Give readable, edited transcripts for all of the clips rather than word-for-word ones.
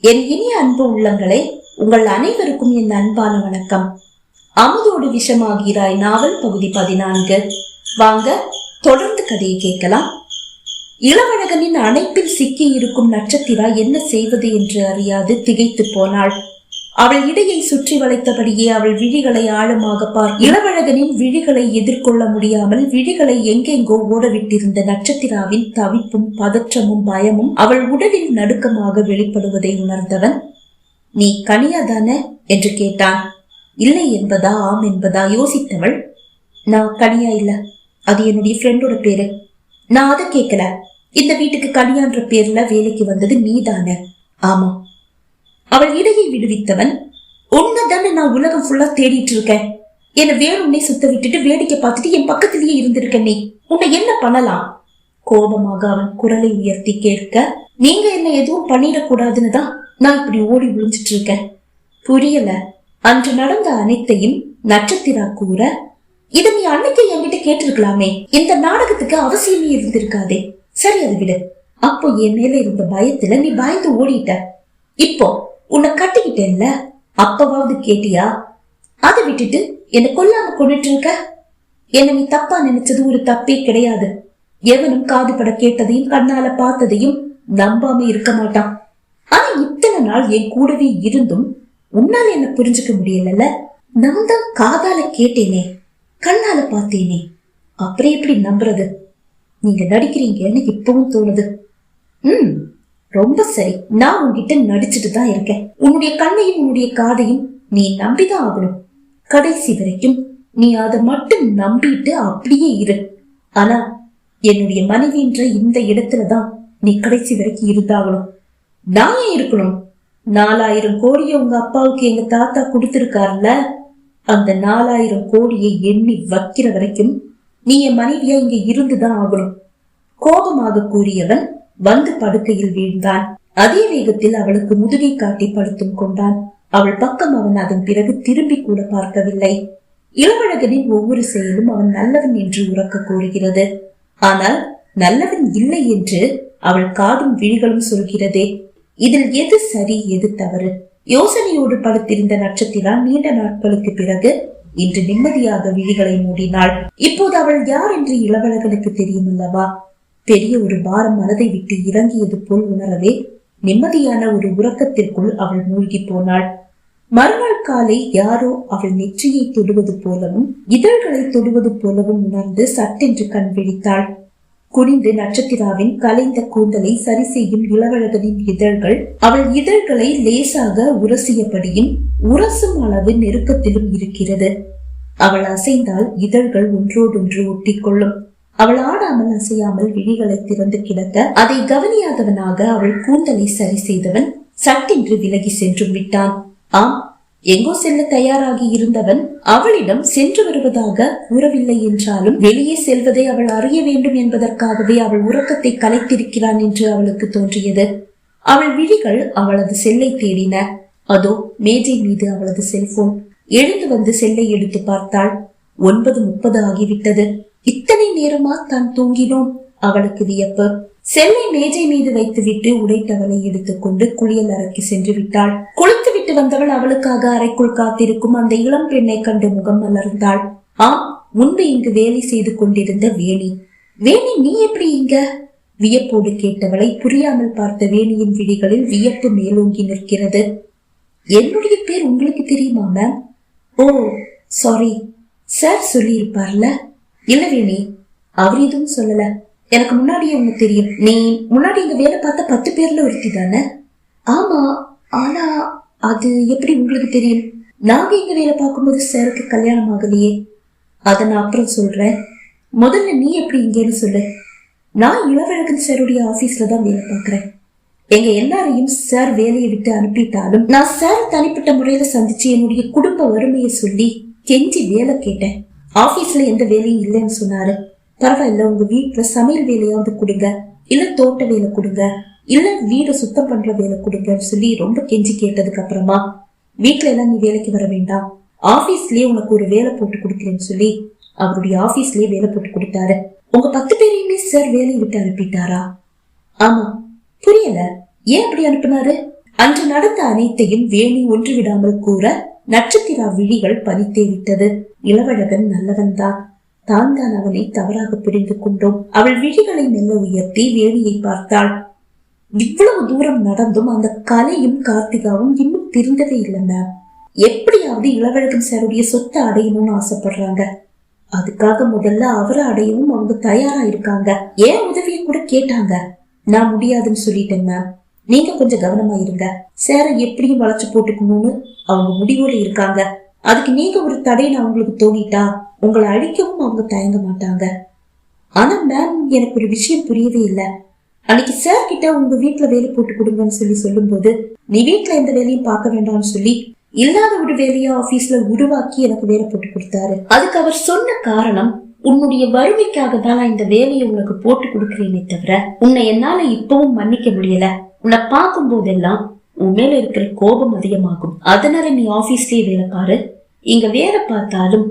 என் இனிய அன்பு உள்ளங்களே, உங்கள் அனைவருக்கும் என் அன்பான வணக்கம். அமுதோடு விஷமாகிறாய் நாவல் பகுதி 14. வாங்க தொடர்ந்து கதையை கேட்கலாம். இளவழகனின் அணைப்பில் சிக்கி இருக்கும் நட்சத்திரா என்ன செய்வது என்று அறியாது திகைத்து போனாள். அவள் இடையை சுற்றி வளைத்தபடியே அவள் விழிகளை ஆழமாக இளவழகனின் விழிகளை எதிர்கொள்ள முடியாமல் விழிகளை எங்கெங்கோ ஓடவிட்டிருந்த நட்சத்திராவின் தவிப்பும் பதற்றமும் பயமும் அவள் உடலில் நடுக்கமாக வெளிப்படுவதை உணர்ந்தவன், நீ கனியாதானே என்று கேட்டான். இல்லை என்பதா ஆம் என்பதா யோசித்தவள், நான் கனியா இல்ல, அது என்னுடைய ஃப்ரெண்டோட பேரு. நான் அதை கேட்கல. இந்த வீட்டுக்கு கனியான்ற பேர்ல வேலைக்கு வந்தது நீதானே? ஆமா. அவள் இடையை விடுவித்தவன், உன்னதானே நான் உலகம் ஃபுல்லா தேடிட்டு இருக்கேன். என்ன வேணும்னே சுத்த விட்டுட்டு வேடிக்கை பார்த்துட்டு என் பக்கத்திலேயே இருந்திருக்க. நீ உன்னை என்ன பண்ணலாம்? கோபமாக அவன் குரலை உயர்த்தி கேட்க, நீங்க என்ன எதுவும் பண்ணிடக்கூடாதுன்னு தான் நான் இப்படி ஓடி விழிஞ்சிட்டு இருக்கேன். புரியல. அன்று நடந்த அனைத்தையும் நட்சத்திரா கூற, இதை நீ அன்னைக்கு என்கிட்ட கேட்டிருக்கலாமே. இந்த நாடகத்துக்கு அவசியமே இருந்திருக்காதே. சரி, அதை விடு. அப்போ என் மேல இருந்த பயத்துல நீ பயந்து ஓடிட்ட. இப்போ உன்னை கட்டிக்கிட்டேன்ல, அப்பவாவது கேட்டியா? அதை விட்டுட்டு என்ன கொல்லாம கொண்டுட்டு இருக்க. என்ன நீ தப்பா நினைச்சது ஒரு தப்பே கிடையாது. எவனும் காதுபட கேட்டதையும் கண்ணால பார்த்ததையும் நம்பாம இருக்க மாட்டான். ஆனா இத்தனை நாள் என் கூடவே இருந்தும் உன்னால என்ன புரிஞ்சுக்க முடியல. நான் தான் காதால கேட்டேனே, கண்ணால பார்த்தேனே, அப்புறம் எப்படி நம்புறது? நீங்க நடிக்கிறீங்கன்னு இப்பவும் தோணுது. ரொம்ப சரி, நான் உன்கிட்ட நடிச்சுட்டு தான் இருக்கேன். உன்னுடைய கண்ணையும் உன்னுடைய காதையும் நீ நம்பிதான் ஆகணும். கடைசி வரைக்கும் நீ அதை மட்டும் நம்பிட்டு அப்படியே இரு. ஆனா என்னுடைய மனைவின்ற இந்த இடத்துலதான் நீ கடைசி வரைக்கும் இருந்தாகணும். நான் ஏன் இருக்கணும்? 4000 கோடியை உங்க அப்பாவுக்கு எங்க தாத்தா கொடுத்திருக்காருல, அந்த 4000 கோடியை எண்ணி வைக்கிற வரைக்கும் நீ என் மனைவியா இங்க இருந்துதான் ஆகணும். கோபமாக கூறியவன் வந்து படுக்கையில் வீழ்ந்தான். அதே வேகத்தில் அவளுக்கு முதுகை காட்டி படுத்தும் கொண்டான். அவள் பக்கம் அவன் அதன் பிறகு திரும்பி கூட பார்க்கவில்லை. இளவழகனின் ஒவ்வொரு செயலும் அவன் நல்லவன் என்று உறக்க கூறுகிறது. ஆனால் நல்லவன் இல்லை என்று அவள் காதும் விழிகளும் சொல்கிறதே. இதில் எது சரி எது தவறு? யோசனையோடு படுத்திருந்த நட்சத்திரா நீண்ட நாட்களுக்கு பிறகு இன்று நிம்மதியாக விழிகளை மூடினாள். இப்போது அவள் யார் என்று இளவழகனுக்கு தெரியும் அல்லவா? பெரிய ஒரு பாரம் மனதை விட்டு இறங்கியது போல் உணரவே நிம்மதியான ஒரு உறக்கத்திற்குள் அவள் மூழ்கி போனாள். மறுநாள் காலை யாரோ அவள் நெற்றியை தொடுவது போலவும் இதழ்களை தொடுவது போலவும் உணர்ந்து சட்டென்று கண் விழித்தாள். குனிந்து நட்சத்திராவின் கலைந்த கூந்தலை சரி செய்யும் இளவழகனின் இதழ்கள் அவள் இதழ்களை லேசாக உரசியபடியும் உரசும் அளவு நெருக்கத்திலும் இருக்கிறது. அவள் அசைந்தால் இதழ்கள் ஒன்றோடொன்று ஒட்டிக்கொள்ளும். அவள் ஆடாமல் அசையாமல் விழிகளை திறந்து கிடக்க அதை கவனியாதவனாக அவள் கூந்தலை சரி செய்தவன் சட்டென்று விலகி சென்று விட்டான். ஆம், எங்கோ செல்ல தயாராகி இருந்தவன் அவளிடம் சென்று வருவதாக கூறவில்லை என்றாலும் வெளியே செல்வதை அவள் அறிய வேண்டும் என்பதற்காகவே அவள் உறக்கத்தை கலைத்திருக்கிறான் என்று அவளுக்கு தோன்றியது. அவள் விழிகள் அவளது செல்லை தேடின. அதோ மேஜை மீது அவளது செல்போன். எழுந்து வந்து செல்லை எடுத்து பார்த்தாள். 9:30 ஆகிவிட்டது. இத்தனை நேரமா தான் தூங்கினோம்? அவளுக்கு வியப்பு. செல்லை மேஜை மீது வைத்துவிட்டு உடைத்தவளை எடுத்துக்கொண்டு குளியல் அறைக்கு சென்று விட்டாள். குளித்து விட்டு வந்தவள் அவளுக்காக அறைக்குள் காத்திருக்கும் அந்த இளம் பெண்ணை கண்டு முகம் மலர்ந்தாள். ஆம், முன்பு இங்கு வேலை செய்து கொண்டிருந்த வேணி. வேணி, நீ எப்படி இங்க? வியப்போடு கேட்டவளை புரியாமல் பார்த்த வேணியின் விழிகளில் வியப்பு மேலோங்கி நிற்கிறது. என்னுடைய பேர் உங்களுக்கு தெரியுமா மேம்? ஓ சாரி, சார் சொல்லி இருப்பார்ல. இல்ல வேணி, அவர் எதுவும் சொல்லல. எனக்கு முன்னாடியே உங்க தெரியும். நீ முன்னாடி இங்க வேலை பார்த்த 10 பேர்ல ஒருத்தி தானே? ஆமா, ஆனா அது எப்படி உங்களுக்கு தெரியும்? நாங்க இங்க வேலை பார்க்கும்போது சாருக்கு கல்யாணம் ஆகலையே. அத நான் அப்புறம் சொல்றேன். முதல்ல நீ எப்படி இங்கேன்னு சொல்லு. நான் இளவழகன் சாருடைய ஆபீஸ்ல தான் வேலை பார்க்கறேன். எங்க எல்லாரையும் சார் வேலையை விட்டு அனுப்பிட்டாலும் நான் சார் தனிப்பட்ட முறையில சந்திச்சு என்னுடைய குடும்ப வறுமையை சொல்லி கெஞ்சி வேலை கேட்டேன். ஆபீஸ்ல எந்த வேலையும் இல்லைன்னு சொன்னாரு. பரவாயில்ல, உங்க வீட்டுல சமையல் வேலையாவது கொடுங்க, இல்ல தோட்ட வேலை கொடுங்க, இல்ல வீட சுத்தம் பண்ற வேலை கொடுங்கன்னு சொல்லி ரொம்ப கெஞ்சி கேட்டதுக்கு அப்புறமா வீட்டுல எல்லாம் நீ வேலைக்கு வர வேண்டாம், ஆபீஸ்லயே உனக்கு ஒரு வேலை போட்டு கொடுக்கிறேன்னு சொல்லி அவருடைய ஆபீஸ்லயே வேலை போட்டு கொடுத்தாரு. உங்க 10 பேரையுமே சார் வேலையை விட்டு அனுப்பிட்டாரா? ஆமா. புரியல, ஏன் அப்படி அனுப்புனாரு? அன்று நடந்த அனைத்தையும் வேணி ஒன்று விடாமல் கூற நட்சத்திரா விழிகள் பனித்தே விட்டது. இளவழகன் நல்லவன்தான், தான் அவனை தவறாக புரிந்து கொண்டோம். அவள் விழிகளை மெல்ல உயர்த்தி வேணியை பார்த்தாள். இவ்வளவு தூரம் நடந்தும் அந்த கலையும் கார்த்திகாவும் இன்னும் தெரிந்ததே இல்லை மேம். எப்படியாவது இளவழகன் சாருடைய சொத்தை அடையணும்னு ஆசைப்படுறாங்க. அதுக்காக முதல்ல அவரை அடையவும் அவங்க தயாரா இருக்காங்க. ஏன் உதவியை கூட கேட்டாங்க. நான் முடியாதுன்னு சொல்லிட்டேன் மேம். நீங்க கொஞ்சம் கவனமா இருங்க. சேர எப்படியும் வளைச்சு போட்டுக்கணும்னு அவங்க முடிவோட இருக்காங்க. அதுக்கு நீங்க ஒரு தடைன்னு அவங்களுக்கு தோணிட்டா உங்களை அழிக்கவும் அவங்க தயங்க மாட்டாங்க. ஆனா மேம், எனக்கு ஒரு விஷயம் புரியவே இல்லை. அன்னைக்கு சார் கிட்ட உங்க வீட்டுல வேலை போட்டு கொடுங்கன்னு சொல்லும் போது நீ வீட்டுல எந்த வேலையும் பார்க்க வேண்டாம்னு சொல்லி இல்லாத ஒரு வேலையா ஆபீஸ்ல உருவாக்கி எனக்கு வேலை போட்டு கொடுத்தாரு. அதுக்கு அவர் சொன்ன காரணம், உன்னுடைய வறுமைக்காக தான் நான் இந்த வேலையை உனக்கு போட்டு கொடுக்கிறேனே தவிர உன்னை என்னால இப்பவும் மன்னிக்க முடியல. உன்னை பார்க்கும் போதெல்லாம் உன் மேல இருக்கிற கோபம் அதிகமாகும். அதனால நீ ஆபீஸ்லயே வேலை பாரு. இங்க வேலை பார்த்தாலும்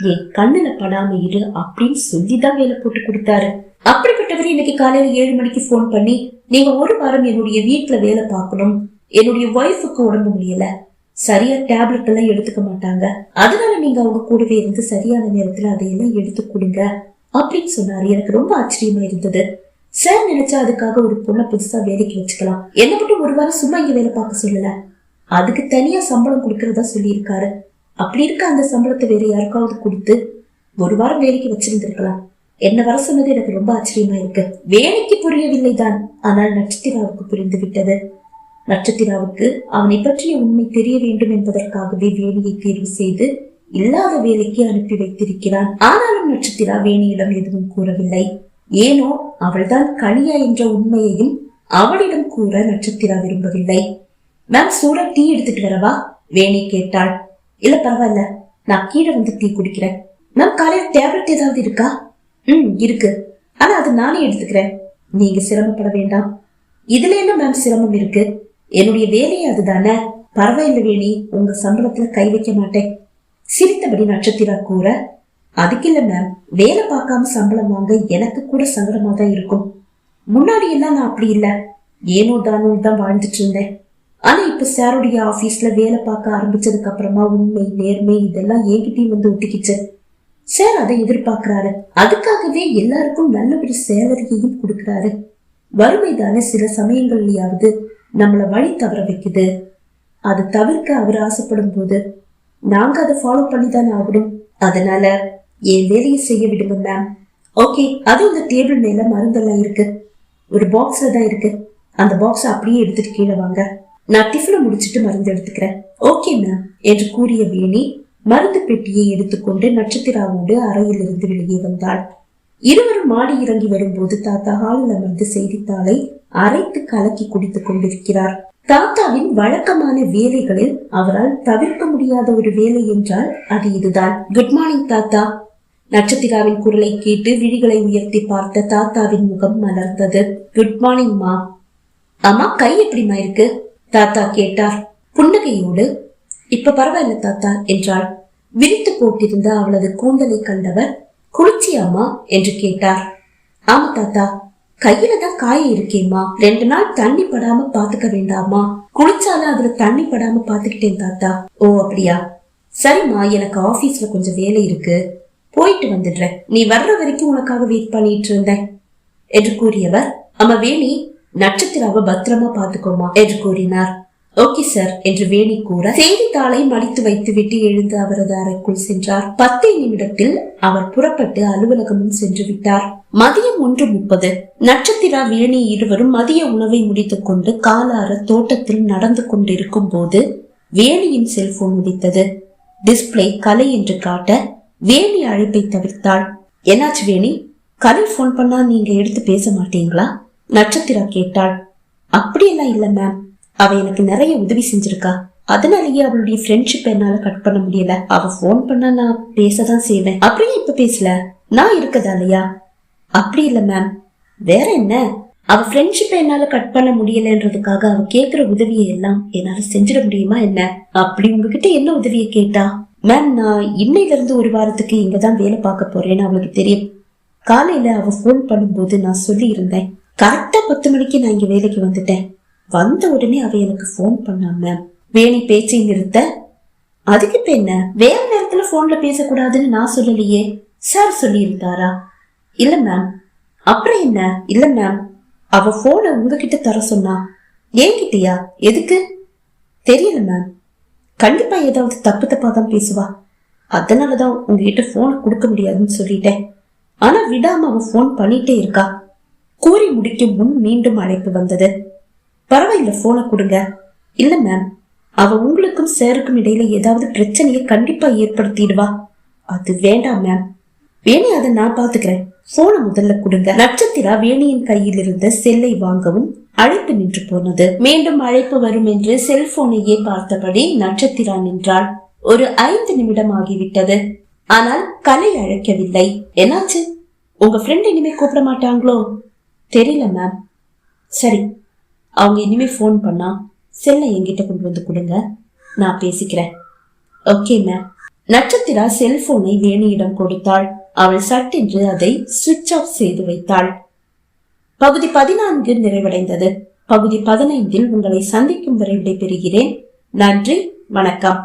என் கண்ணுல படாம இரு அப்படின்னு சொல்லிதான் வேலை போட்டு கொடுத்தாரு. அப்படிப்பட்டவர் இன்னைக்கு காலையில 7 மணிக்கு போன் பண்ணி, நீங்க ஒரு வாரம் என்னுடைய வீட்டுல வேலை பார்க்கணும், என்னுடைய ஒய்ஃபுக்கு உடம்பு முடியல, சரியா டேப்லெட் எல்லாம் எடுத்துக்க மாட்டாங்க, அதனால நீங்க அவங்க கூடவே இருந்து சரியான நேரத்துல அதையெல்லாம் எடுத்து கொடுங்க அப்படின்னு சொன்னாரு. எனக்கு ரொம்ப ஆச்சரியமா இருந்தது. சார் நினைச்சா அதுக்காக ஒரு பொண்ணை புதுசா வேலைக்கு வச்சுக்கலாம். என்ன மட்டும் ஒரு வாரம் சும்மா இங்க வேலை பார்க்க சொல்லல, அதுக்கு தனியா சம்பளம் கொடுக்கறதா சொல்லி இருக்காரு. அப்படி இருக்க அந்த சம்பளத்தை வேற யாருக்காவது கொடுத்து ஒரு வாரம் வேலைக்கு வச்சிருந்திருக்கலாம். என்ன வர சொன்னது எனக்கு ரொம்ப ஆச்சரியமா இருக்கு. வேலைக்கு புரியவில்லை தான், ஆனால் நட்சத்திராவுக்கு புரிந்து விட்டது. நட்சத்திராவுக்கு அவனை பற்றிய உண்மை தெரிய வேண்டும் என்பதற்காகவே வேணியை தேர்வு செய்து இல்லாத வேலைக்கு அனுப்பி வைத்திருக்கிறான். ஆனாலும் நட்சத்திரா வேணியிடம் எதுவும் கூறவில்லை. ஏனோ அவள்தான் கனியா என்ற உண்மையையும் அவளிடம் கூற நட்சத்திரா விரும்பவில்லை. மேம், சூடா டீ எடுத்துட்டு வரவா? வேணி கேட்டாள். இல்ல பரவாயில்ல, நான் கீழே வந்து டீ குடிக்கிறேன். மேம், காலையில டேப்லெட் ஏதாவது இருக்கா? இருக்கு, ஆனா அது நானே எடுத்துக்கிறேன். நீங்க சிரமப்பட வேண்டாம். இதுல என்ன மேம் சிரமம் இருக்கு? என்னுடைய வேலையே அதுதானே. பரவாயில்ல வேணி, உங்க சம்பளத்துல கை வைக்க மாட்டேன். சிரித்தபடி நட்சத்திரா கூற, அதுக்கு இல்ல மேம், வேலை பார்க்காம சம்பளம் வாங்க எனக்கு கூட சங்கடமா தான் இருக்கும். முன்னாடி எல்லாம் நான் அப்படி இல்ல, ஏனோ தானோ தான் வாழ்ந்துட்டு இருந்தேன். ஆனா இப்ப சாருடைய ஆபீஸ்ல வேலை பார்க்க ஆரம்பிச்சதுக்கு அப்புறமா உண்மை நேர்மை இதெல்லாம் என்கிட்டயும் வந்து ஒட்டிக்கிச்சு. சார் அதை எதிர்பார்க்கிறாரு. அதுக்காகவே எல்லாருக்கும் நல்லபடி சேலரியையும் கொடுக்கிறாரு. வறுமைதானே சில சமயங்கள்லயாவது நம்மள வழி தவற வைக்குது. அது தவிர்க்க அவர் ஆசைப்படும் போது நாங்க அதை ஃபாலோ பண்ணிதானே ஆகணும். அதனால என் வேலையை செய்ய விடுங்க மேம். ஓகே, அது இந்த டேபிள் மேல மருந்தெல்லாம் இருக்கு, ஒரு பாக்ஸ்ல தான் இருக்கு. அந்த பாக்ஸ் அப்படியே எடுத்துட்டு கீழே வாங்க. நான் டிஃபனை முடிச்சிட்டு மருந்து எடுத்துக்கிறேன். ஓகே மேம் என்று கூறிய வேணி மருந்து பெட்டியை எடுத்துக்கொண்டு நட்சத்திராவோடு அறையில் இருந்து வெளியே வந்தாள். இருவரும் மாடி இறங்கி வரும்போது தாத்தா ஹாலில் அமர்ந்து செய்தித்தாளை அரைத்து கலக்கி குடித்துக் கொண்டிருக்கிறார். தாத்தாவின் வழக்கமான வேலைகளில் அவரால் தவிர்க்க முடியாத ஒரு வேலை என்றால் அது இதுதான். குட் மார்னிங் தாத்தா. நட்சத்திராவின் குரலை கேட்டு விழிகளை உயர்த்தி பார்த்த தாத்தாவின் முகம் மலர்ந்தது. குட் மார்னிங் மா. அம்மா, கை எப்படிமா இருக்கு? தாத்தா கேட்டார் புன்னகையோடு. இப்ப பரவாயில்ல தாத்தா என்றாள். விரித்து போட்டிருந்த அவளது கூந்தலை கண்டவர், குளிச்சியாமா என்று கேட்டார். ஆமா தாத்தா, கையில தான் காய இருக்கேம்மா. 2 நாள் தண்ணி படாம பாத்துக்க வேண்டாமா? குளிச்சாலும் அதுல தண்ணி படாம பாத்துக்கிட்டேன் தாத்தா. ஓ அப்படியா, சரிம்மா, எனக்கு ஆபீஸ்ல கொஞ்சம் வேலை இருக்கு, போயிட்டு வந்துடுறேன். நீ வர்ற வரைக்கும் உனக்காக வெயிட் பண்ணிட்டு இருந்தேன் என்று கூறியவர், அம்மா வேணி, நட்சத்திராவை பத்திரமா பாத்துக்கோமா என்று கூறினார். ஓகே சார் என்று வேணி கூற செய்தித்தாளை மடித்து வைத்து விட்டு எழுந்து அவரது அறைக்குள் சென்றார். 10 நிமிடத்தில் அவர் புறப்பட்டு அலுவலகமும் சென்று விட்டார். மதியம் 1:30. நட்சத்திரா வேணி இருவரும் மதிய உணவை முடித்துக் கொண்டு காலார தோட்டத்தில் நடந்து கொண்டிருக்கும் போது வேணியின் செல்போன் முடித்தது. டிஸ்பிளே கலை என்று காட்ட வேணி அழைப்பை தவிர்த்தாள். என்னாச்சு வேணி, கலை போன் பண்ணா நீங்க எடுத்து பேச மாட்டீங்களா? நட்சத்திரா கேட்டாள். அப்படியெல்லாம் இல்ல மேம், அவ எனக்கு நிறைய உதவி செஞ்சிருக்கா, அதனாலயே அவளுடைய ஃப்ரெண்ட்ஷிப் என்னால கட் பண்ண முடியல. அவ போன் பண்ணா நான் பேசதான் செய்வேன். அப்படியே இப்ப பேசல, நான் இருக்கதா இல்லையா? அப்படி இல்ல மேம், வேற என்ன, அவ ஃப்ரெண்ட்ஷிப் என்னால கட் பண்ண முடியலன்றதுக்காக அவ கேக்குற உதவியை எல்லாம் என்னால செஞ்சிட முடியுமா என்ன? அப்படி உங்ககிட்ட என்ன உதவியை கேட்டா? மேம், நான் இன்னையில இருந்து 1 வாரத்துக்கு இங்கதான் வேலை பார்க்க போறேன்னு அவளுக்கு தெரியும். காலையில அவ போன் பண்ணும்போது நான் சொல்லி இருந்தேன். கரெக்டா 10 மணிக்கு நான் இங்க வேலைக்கு வந்துட்டேன். வந்த உடனே அவ எனக்கு போன் பண்ணா மேம். வேணி பேச்சை நிறுத்த, அதுக்கு இப்ப என்ன, வேற நேரத்துல போன்ல பேசக்கூடாதுன்னு நான் சொல்லலையே, சார் சொல்லி இருந்தாரா? இல்ல மேம். அப்புறம் என்ன? இல்ல மேம், அவ போனை உங்ககிட்ட தர சொன்னா. என்கிட்டயா? எதுக்கு? தெரியல மேம். கண்டிப்பா ஏதாவது தப்பு தப்பா தான் பேசுவா, அதனாலதான் உங்ககிட்ட போனை கொடுக்க முடியாதுன்னு சொல்லிட்டேன். ஆனா விடாம அவ போன் பண்ணிட்டே இருக்கா. கூறி முடிக்கும் முன் மீண்டும் அழைப்பு வந்தது. பரவாயில்ல, போனை கொடுங்க. இல்ல மேம், அவ உங்களுக்கும் சாருக்கும் இடையில ஏதாவது பிரச்சனையை கண்டிப்பா ஏற்படுத்திடுவா. அது வேண்டாம் மேம். வேணி, அதை நான் பாத்துக்கிறேன். போனை முதல்ல கொடுங்க. நட்சத்திரா வேணியின் கையில் இருந்த செல்லை வாங்கவும் அழைப்பு நின்று போனது. மீண்டும் அழைப்பு வரும் என்று செல்போனையே பார்த்தபடி நட்சத்திரா நின்றாள். ஒரு 5 நிமிடம் ஆகிவிட்டது. ஆனால் கலை அழைக்கவில்லை. என்னாச்சு? உங்க ஃப்ரெண்ட் இனிமே கூப்பிட மாட்டாங்களோ? தெரியல மேம். சரி, அவங்க இனிமே போன் பண்ணா செல்லை என்கிட்ட கொண்டு வந்து கொடுங்க, நான் பேசிக்கிறேன். Okay ma'am. நட்சத்திரா செல்போனை வேணியிடம் கொடுத்தாள். அவள் சட்டென்று அதை சுவிட்ச் ஆஃப் செய்து வைத்தாள். பகுதி 14 நிறைவடைந்தது. பகுதி 15 உங்களை சந்திக்கும் வரை விடைபெறுகிறேன். நன்றி, வணக்கம்.